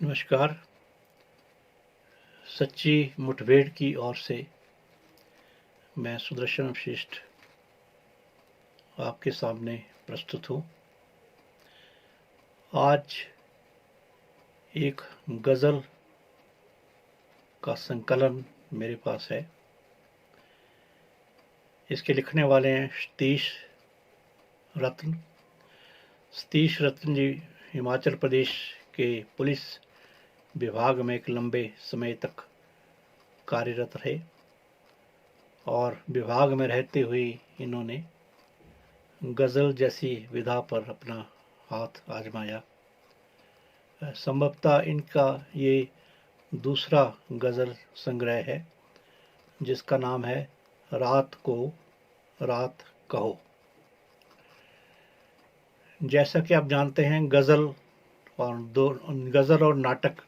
नमस्कार। सच्ची मुठभेड़ की ओर से मैं सुदर्शन वशिष्ठ आपके सामने प्रस्तुत हूँ। आज एक गज़ल का संकलन मेरे पास है। इसके लिखने वाले हैं सतीश रत्न। सतीश रत्न जी हिमाचल प्रदेश के पुलिस विभाग में एक लंबे समय तक कार्यरत रहे और विभाग में रहते हुए इन्होंने गज़ल जैसी विधा पर अपना हाथ आजमाया। संभवतः इनका ये दूसरा गज़ल संग्रह है जिसका नाम है रात को रात कहो। जैसा कि आप जानते हैं, गज़ल और नाटक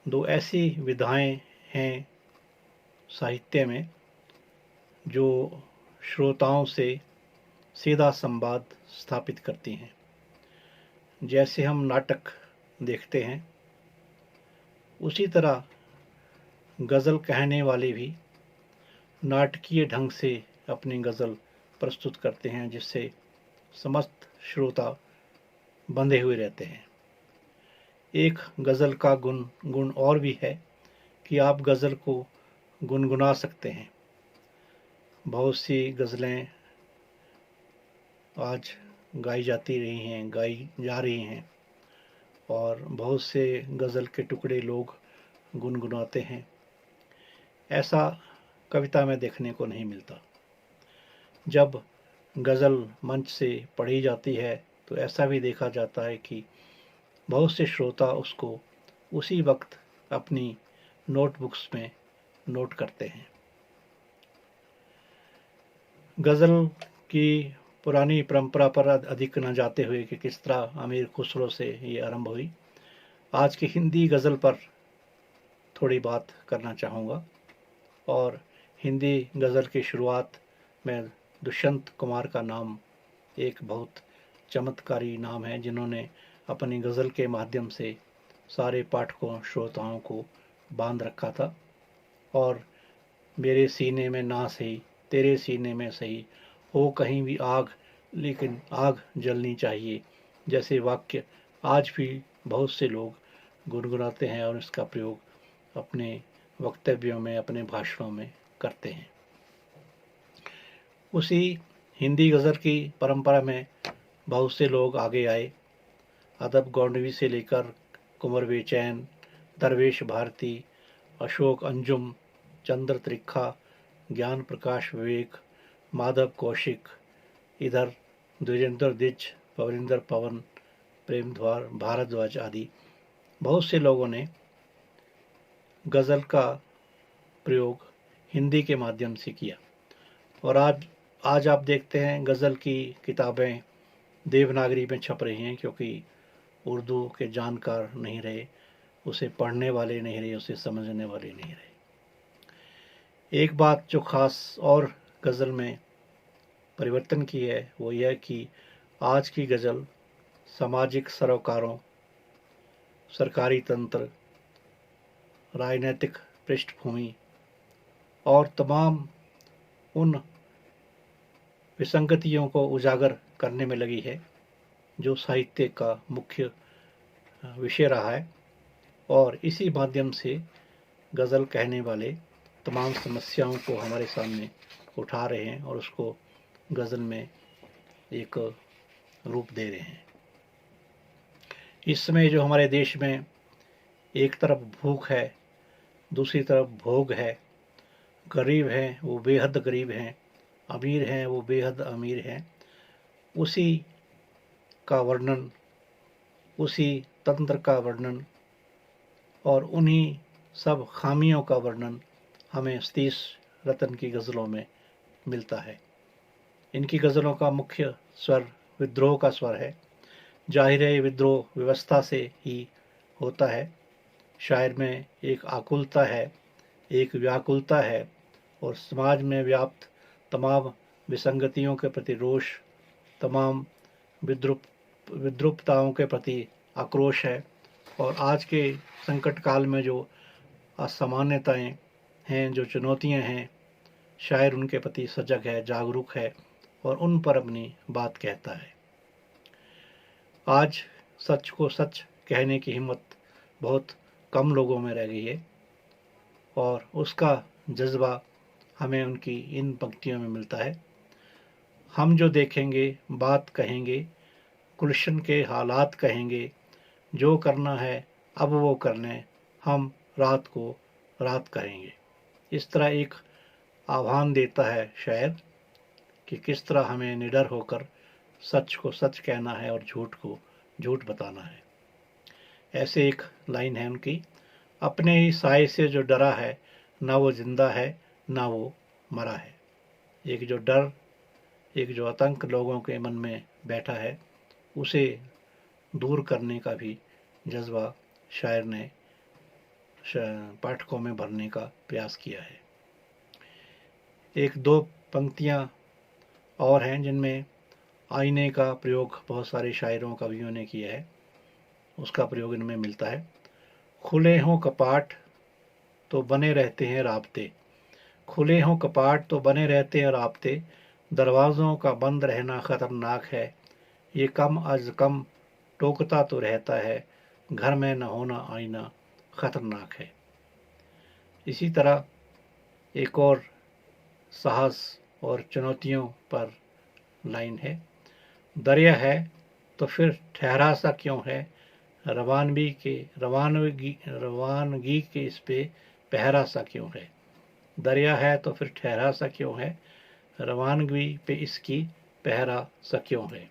दो ऐसी विधाएं हैं साहित्य में जो श्रोताओं से सीधा संवाद स्थापित करती हैं। जैसे हम नाटक देखते हैं उसी तरह गज़ल कहने वाले भी नाटकीय ढंग से अपनी गज़ल प्रस्तुत करते हैं जिससे समस्त श्रोता बंधे हुए रहते हैं। एक गज़ल का गुण और भी है कि आप गज़ल को गुनगुना सकते हैं। बहुत सी गज़लें आज गाई जा रही हैं और बहुत से गज़ल के टुकड़े लोग गुनगुनाते हैं। ऐसा कविता में देखने को नहीं मिलता। जब गज़ल मंच से पढ़ी जाती है तो ऐसा भी देखा जाता है कि बहुत से श्रोता उसको उसी वक्त अपनी नोटबुक्स में नोट करते हैं। गज़ल की पुरानी परंपरा पर अधिक न जाते हुए कि किस तरह अमीर खुसरो से ये आरंभ हुई, आज की हिंदी गज़ल पर थोड़ी बात करना चाहूँगा। और हिंदी गज़ल की शुरुआत में दुष्यंत कुमार का नाम एक बहुत चमत्कारी नाम है जिन्होंने अपनी गज़ल के माध्यम से सारे पाठकों श्रोताओं को बांध रखा था। और मेरे सीने में ना सही तेरे सीने में सही हो कहीं भी आग, लेकिन आग जलनी चाहिए जैसे वाक्य आज भी बहुत से लोग गुनगुनाते हैं और इसका प्रयोग अपने वक्तव्यों में, अपने भाषणों में करते हैं। उसी हिंदी गज़ल की परंपरा में बहुत से लोग आगे आए। अदब गोंडवी से लेकर कुंवर बेचैन, दरवेश भारती, अशोक अंजुम, चंद्र त्रिखा, ज्ञान प्रकाश विवेक, माधव कौशिक, इधर द्विजेंद्र द्विज, पवनिंदर पवन, प्रेम भारद्वाज आदि बहुत से लोगों ने गज़ल का प्रयोग हिंदी के माध्यम से किया। और आज आप देखते हैं गज़ल की किताबें देवनागरी में छप रही हैं क्योंकि उर्दू के जानकार नहीं रहे, उसे पढ़ने वाले नहीं रहे, उसे समझने वाले नहीं रहे। एक बात जो ख़ास और गज़ल में परिवर्तन की है वो यह कि आज की गज़ल सामाजिक सरोकारों, सरकारी तंत्र, राजनीतिक पृष्ठभूमि और तमाम उन विसंगतियों को उजागर करने में लगी है जो साहित्य का मुख्य विषय रहा है। और इसी माध्यम से गज़ल कहने वाले तमाम समस्याओं को हमारे सामने उठा रहे हैं और उसको गज़ल में एक रूप दे रहे हैं। इस समय जो हमारे देश में एक तरफ भूख है, दूसरी तरफ भोग है, गरीब हैं वो बेहद गरीब हैं, अमीर हैं वो बेहद अमीर हैं, उसी का वर्णन, उसी तंत्र का वर्णन और उन्हीं सब खामियों का वर्णन हमें सतीश रत्न की गज़लों में मिलता है। इनकी गज़लों का मुख्य स्वर विद्रोह का स्वर है। जाहिर है विद्रोह व्यवस्था से ही होता है। शायर में एक आकुलता है, एक व्याकुलता है और समाज में व्याप्त तमाम विसंगतियों के प्रति रोष, तमाम विद्रूपताओं के प्रति आक्रोश है और आज के संकट काल में जो असामान्यताएं हैं, जो चुनौतियां हैं, शायर उनके प्रति सजग है, जागरूक है और उन पर अपनी बात कहता है। आज सच को सच कहने की हिम्मत बहुत कम लोगों में रह गई है और उसका जज्बा हमें उनकी इन पंक्तियों में मिलता है। हम जो देखेंगे, बात कहेंगे, गुलशन के हालात कहेंगे, जो करना है अब वो कर लें, हम रात को रात करेंगे। इस तरह एक आह्वान देता है शायर कि किस तरह हमें निडर होकर सच को सच कहना है और झूठ को झूठ बताना है। ऐसे एक लाइन है उनकी, अपने ही साए से जो डरा है, ना वो जिंदा है ना वो मरा है। एक जो डर, एक जो आतंक लोगों के मन में बैठा है, उसे दूर करने का भी जज्बा शायर ने पाठकों में भरने का प्रयास किया है। एक दो पंक्तियां और हैं जिनमें आईने का प्रयोग बहुत सारे शायरों कवियों ने किया है, उसका प्रयोग इनमें मिलता है। खुले हों कपाट तो बने रहते हैं राब्ते, खुले हों कपाट तो बने रहते हैं राब्ते, दरवाज़ों का बंद रहना ख़तरनाक है, ये कम अज़ कम टोकता तो रहता है, घर में न होना आईना ख़तरनाक है। इसी तरह एक और साहस और चुनौतियों पर लाइन है, दरिया है तो फिर ठहरा सा क्यों है, रवानगी के इस पे पहरा सा क्यों है। दरिया है तो फिर ठहरा सा क्यों है, रवानगी पे इसकी पहरा सा क्यों है।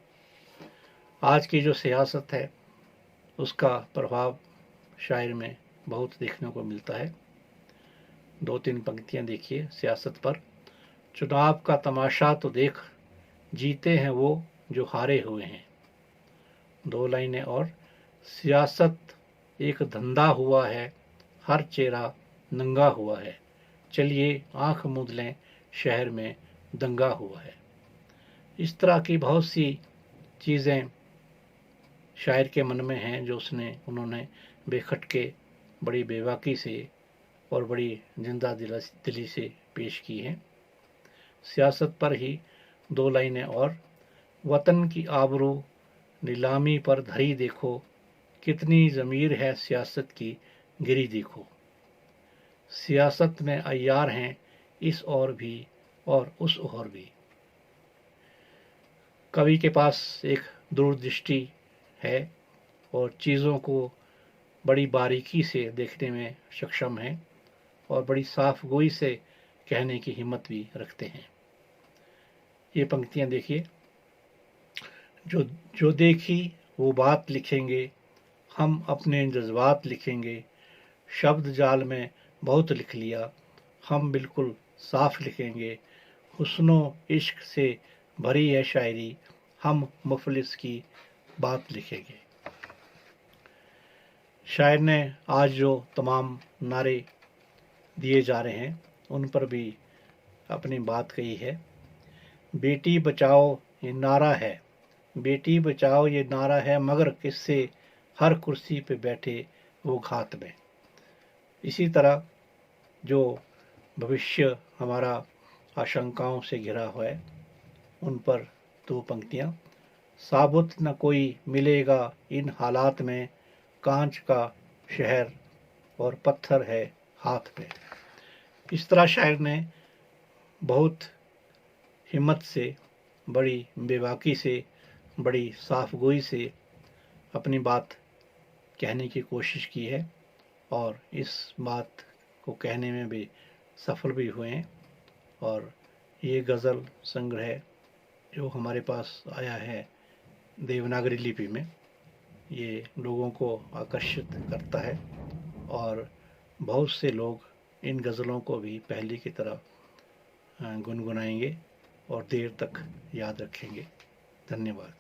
आज की जो सियासत है उसका प्रभाव शायर में बहुत देखने को मिलता है। दो तीन पंक्तियां देखिए सियासत पर। चुनाव का तमाशा तो देख, जीते हैं वो जो हारे हुए हैं। दो लाइनें और, सियासत एक धंधा हुआ है, हर चेहरा नंगा हुआ है, चलिए आंख मूंद लें, शहर में दंगा हुआ है। इस तरह की बहुत सी चीज़ें शायर के मन में हैं जो उन्होंने बेखटके बड़ी बेबाकी से और बड़ी जिंदा दिली से पेश की हैं। सियासत पर ही दो लाइनें और, वतन की आबरू नीलामी पर धरी देखो, कितनी ज़मीर है सियासत की गिरी देखो। सियासत में अय्यार हैं इस ओर भी और उस ओर भी। कवि के पास एक दूरदृष्टि है और चीज़ों को बड़ी बारीकी से देखने में सक्षम है और बड़ी साफ गोई से कहने की हिम्मत भी रखते हैं। ये पंक्तियां देखिए, जो देखी वो बात लिखेंगे, हम अपने जज्बात लिखेंगे, शब्द जाल में बहुत लिख लिया, हम बिल्कुल साफ लिखेंगे, हुस्नो इश्क से भरी है शायरी, हम मुफलिस की बात लिखेंगे। शायर ने आज जो तमाम नारे दिए जा रहे हैं उन पर भी अपनी बात कही है। बेटी बचाओ ये नारा है, बेटी बचाओ ये नारा है, मगर किससे हर कुर्सी पे बैठे वो घात में। इसी तरह जो भविष्य हमारा आशंकाओं से घिरा हुआ है उन पर दो पंक्तियां, साबुत न कोई मिलेगा इन हालात में, कांच का शहर और पत्थर है हाथ पे। इस तरह शायर ने बहुत हिम्मत से, बड़ी बेबाकी से, बड़ी साफगोई से अपनी बात कहने की कोशिश की है और इस बात को कहने में भी सफल भी हुए हैं। और ये गज़ल संग्रह जो हमारे पास आया है देवनागरी लिपि में, ये लोगों को आकर्षित करता है और बहुत से लोग इन गज़लों को भी पहले की तरह गुनगुनाएंगे और देर तक याद रखेंगे। धन्यवाद।